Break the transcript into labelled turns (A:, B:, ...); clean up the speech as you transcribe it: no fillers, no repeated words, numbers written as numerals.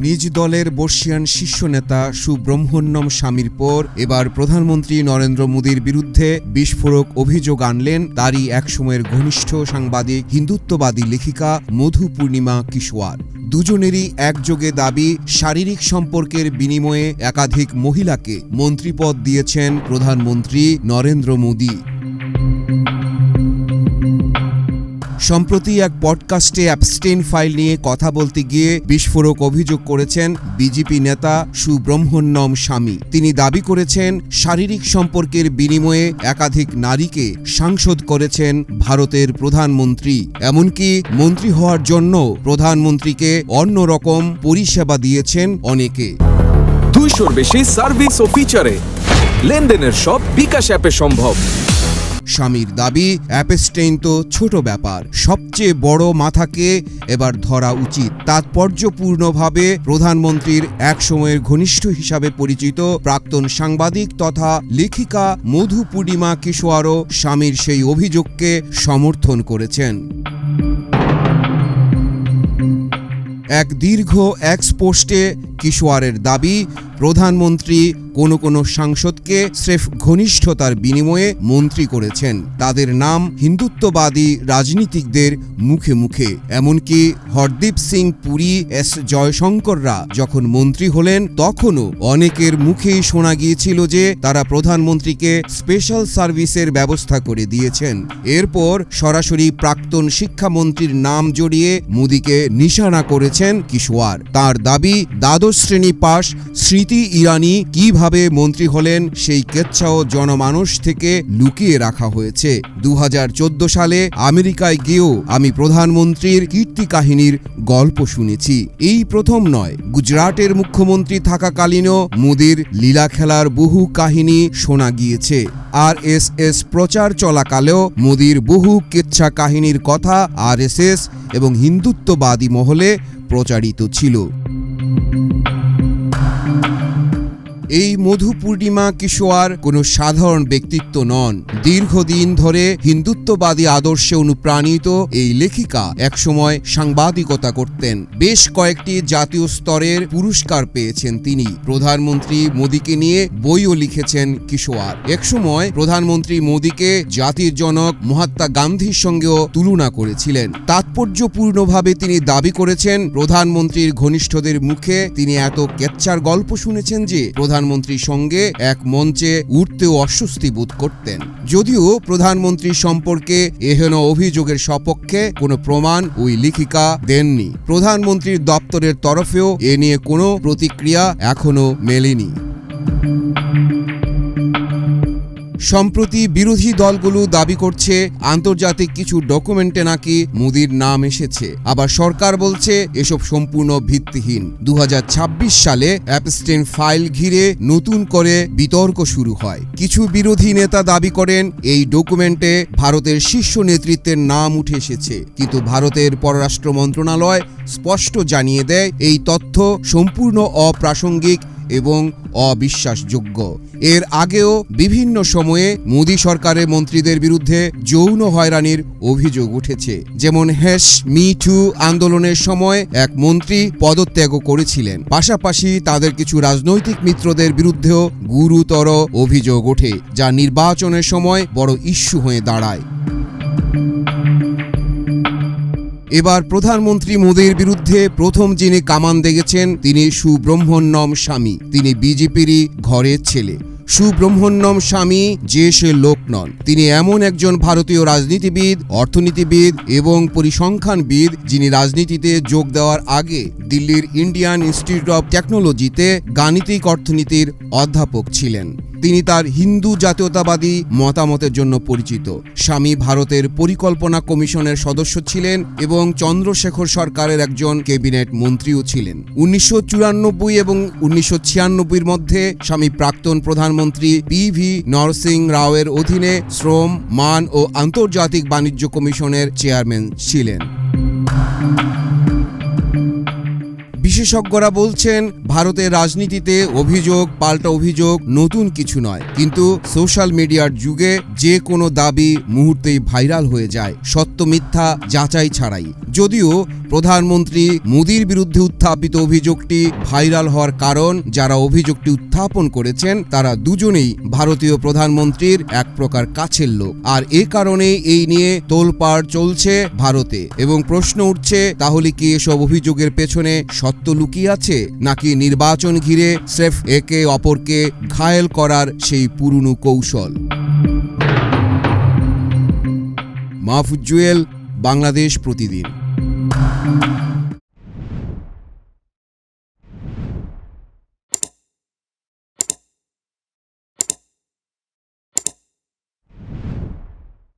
A: নিজ দলের বর্ষিয়ান শীর্ষ নেতা সুব্রহ্মণ্যম স্বামীর পর এবার প্রধানমন্ত্রী নরেন্দ্র মোদীর বিরুদ্ধে বিস্ফোরক অভিযোগ আনলেন তারই একসময়ের ঘনিষ্ঠ সাংবাদিক হিন্দুত্ববাদী লেখিকা মধু পূর্ণিমা কিশোয়ার। দুজনেরই একযোগে দাবি, শারীরিক সম্পর্কের বিনিময়ে একাধিক মহিলাকে মন্ত্রীপদ দিয়েছেন প্রধানমন্ত্রী নরেন্দ্র মোদী। সম্প্রতি এক পডকাস্টে অ্যাবস্টেইন ফাইল নিয়ে কথা বলতে গিয়ে বিস্ফোরক অভিযোগ করেছেন বিজেপি নেতা সুব্রহ্মণ্যম স্বামী। তিনি দাবি করেছেন, শারীরিক সম্পর্কের বিনিময়ে একাধিক নারীকে সাংসদ করেছেন ভারতের প্রধানমন্ত্রী। এমনকি মন্ত্রী হওয়ার জন্য প্রধানমন্ত্রীকে অন্যরকম পরিষেবা দিয়েছেন অনেকে।
B: 200-র বেশি সার্ভিস ও ফিচারে লেনদেনের সব বিকাশ অ্যাপে সম্ভব।
A: স্বামীর দাবি, অ্যাপস্টেইন তো ছোট ব্যাপার, সবচেয়ে বড় মাথাকে এবার ধরা উচিত। তাৎপর্যপূর্ণভাবে প্রধানমন্ত্রীর একসময়ের ঘনিষ্ঠ হিসাবে পরিচিত প্রাক্তন সাংবাদিক তথা লেখিকা মধু পূর্ণিমা কিশোয়ারও স্বামীর সেই অভিযোগকে সমর্থন করেছেন। এক দীর্ঘ এক্স পোস্টে কিশোয়ারের দাবি, প্রধানমন্ত্রী কোনো সাংসদকে স্রেফ ঘনিষ্ঠতার বিনিময়ে মন্ত্রী করেছেন। তাদের নাম হিন্দুত্ববাদী রাজনীতিকদের মুখে মুখে। এমনকি হরদীপ সিং পুরী, এস জয়শঙ্কররা যখন মন্ত্রী হলেন তখনও অনেকের মুখেই শোনা গিয়েছিল যে তারা প্রধানমন্ত্রীকে স্পেশাল সার্ভিসের ব্যবস্থা করে দিয়েছেন। এরপর সরাসরি প্রাক্তন শিক্ষামন্ত্রীর নাম জড়িয়ে মোদীকে নিশানা করেছেন কিশোয়ার। তার দাবি, দ্বাদশ শ্রেণী পাস স্মৃতি ইরানি কিভাবে মন্ত্রী হলেন সেই কেচ্ছাও জনমানুষ থেকে লুকিয়ে রাখা হয়েছে। 2014 সালে আমেরিকায় গিয়েও আমি প্রধানমন্ত্রীর কীর্তি কাহিনীর গল্প শুনেছি। এই প্রথম নয়, গুজরাটের মুখ্যমন্ত্রী থাকাকালীনও মোদীর লীলা খেলার বহু কাহিনী শোনা গিয়েছে। RSS প্রচার চলাকালেও মোদীর বহু কেচ্ছা কাহিনীর কথা RSS এবং হিন্দুত্ববাদী মহলে প্রচারিত ছিল। এই মধু পূর্ণিমা কিশোয়ার কোনো সাধারণ ব্যক্তিত্ব নন। দীর্ঘদিন ধরে হিন্দুত্ববাদী আদর্শে অনুপ্রাণিত এই লেখিকা একসময় সাংবাদিকতা করতেন। বেশ কয়েকটি জাতীয় স্তরের পুরস্কার পেয়েছেন তিনি। প্রধানমন্ত্রী মোদীকে নিয়ে বইও লিখেছেন কিশোয়ার। একসময় প্রধানমন্ত্রী মোদীকে জাতির জনক মহাত্মা গান্ধীর সঙ্গেও তুলনা করেছিলেন। তাৎপর্যপূর্ণভাবে তিনি দাবি করেছেন, প্রধানমন্ত্রীর ঘনিষ্ঠদের মুখে তিনি এত কেচ্ছার গল্প শুনেছেন যে প্রধানমন্ত্রীর সঙ্গে এক মঞ্চে উঠতেও অস্বস্তি বোধ করতেন। যদিও প্রধানমন্ত্রী সম্পর্কে এহেন অভিযোগের সপক্ষে কোনো প্রমাণ ওই লেখিকা দেননি। প্রধানমন্ত্রীর দপ্তরের তরফেও এ নিয়ে কোনো প্রতিক্রিয়া এখনো মেলেনি। সম্প্রতি বিরোধী দলগুলো দাবি করছে আন্তর্জাতিক কিছু ডকুমেন্টে নাকি মোদীর নাম এসেছে। আবার সরকার বলছে এসব সম্পূর্ণ ভিত্তিহীন। 2026 সালে অ্যাপস্টেইন ফাইল ঘিরে নতুন করে বিতর্ক শুরু হয়। কিছু বিরোধী নেতা দাবি করেন এই ডকুমেন্টে ভারতের শীর্ষ নেতৃত্বের নাম উঠে এসেছে, কিন্তু ভারতের পররাষ্ট্র মন্ত্রণালয় স্পষ্ট জানিয়ে দেয় এই তথ্য সম্পূর্ণ অপ্রাসঙ্গিক এবং অবিশ্বাসযোগ্য। এর আগেও বিভিন্ন সময়ে মোদী সরকারের মন্ত্রীদের বিরুদ্ধে যৌন হয়রানির অভিযোগ উঠেছে। যেমন মি টু আন্দোলনের সময় এক মন্ত্রী পদত্যাগও করেছিলেন। পাশাপাশি তাদের কিছু রাজনৈতিক মিত্রদের বিরুদ্ধেও গুরুতর অভিযোগ ওঠে, যা নির্বাচনের সময় বড় ইস্যু হয়ে দাঁড়ায়। এবার প্রধানমন্ত্রী মোদীর বিরুদ্ধে প্রথম যিনি কামান দেখেছেন তিনি সুব্রহ্মণ্যম স্বামী। তিনি বিজেপিরই ঘরের ছেলে। সুব্রহ্মণ্যম স্বামী যে সে লোক নন। তিনি এমন একজন ভারতীয় রাজনীতিবিদ, অর্থনীতিবিদ এবং পরিসংখ্যানবিদ যিনি রাজনীতিতে যোগ দেওয়ার আগে দিল্লির ইন্ডিয়ান ইনস্টিটিউট অব টেকনোলজিতে গাণিতিক অর্থনীতির অধ্যাপক ছিলেন। তিনি তার হিন্দু জাতীয়তাবাদী মতামতের জন্য পরিচিত। স্বামী ভারতের পরিকল্পনা কমিশনের সদস্য ছিলেন এবং চন্দ্রশেখর সরকারের একজন ক্যাবিনেট মন্ত্রীও ছিলেন। 1994 এবং 1996 মধ্যে স্বামী প্রাক্তন প্রধানমন্ত্রী PV নরসিং রাওয়ের অধীনে শ্রম, মান ও আন্তর্জাতিক বাণিজ্য কমিশনের চেয়ারম্যান ছিলেন। বিশেষজ্ঞরা বলছেন ভারতের রাজনীতিতে অভিযোগ পাল্টা অভিযোগ নতুন কিছু নয়, কিন্তু সোশ্যাল মিডিয়ার যুগে যে কোনো দাবি মুহূর্তেই ভাইরাল হয়ে যায়, সত্য মিথ্যা যাচাই ছাড়াই। যদিও প্রধানমন্ত্রী মোদির বিরুদ্ধে উত্থাপিত অভিযোগটি ভাইরাল হওয়ার কারণ যারা অভিযোগটি উত্থাপন করেছেন তারা দুজনেই ভারতীয় প্রধানমন্ত্রীর এক প্রকার কাছের লোক, আর এ কারণে এই নিয়ে তোলপাড় চলছে ভারতে এবং প্রশ্ন উঠছে তাহলে কি এসব অভিযোগের পেছনে সত্য লুকিয়ে আছে, নাকি নির্বাচন ঘিরে স্রেফ একে অপরকে ঘায়েল করার সেই পুরনো কৌশল। মাহফুজ জুয়েল, বাংলাদেশ প্রতিদিন।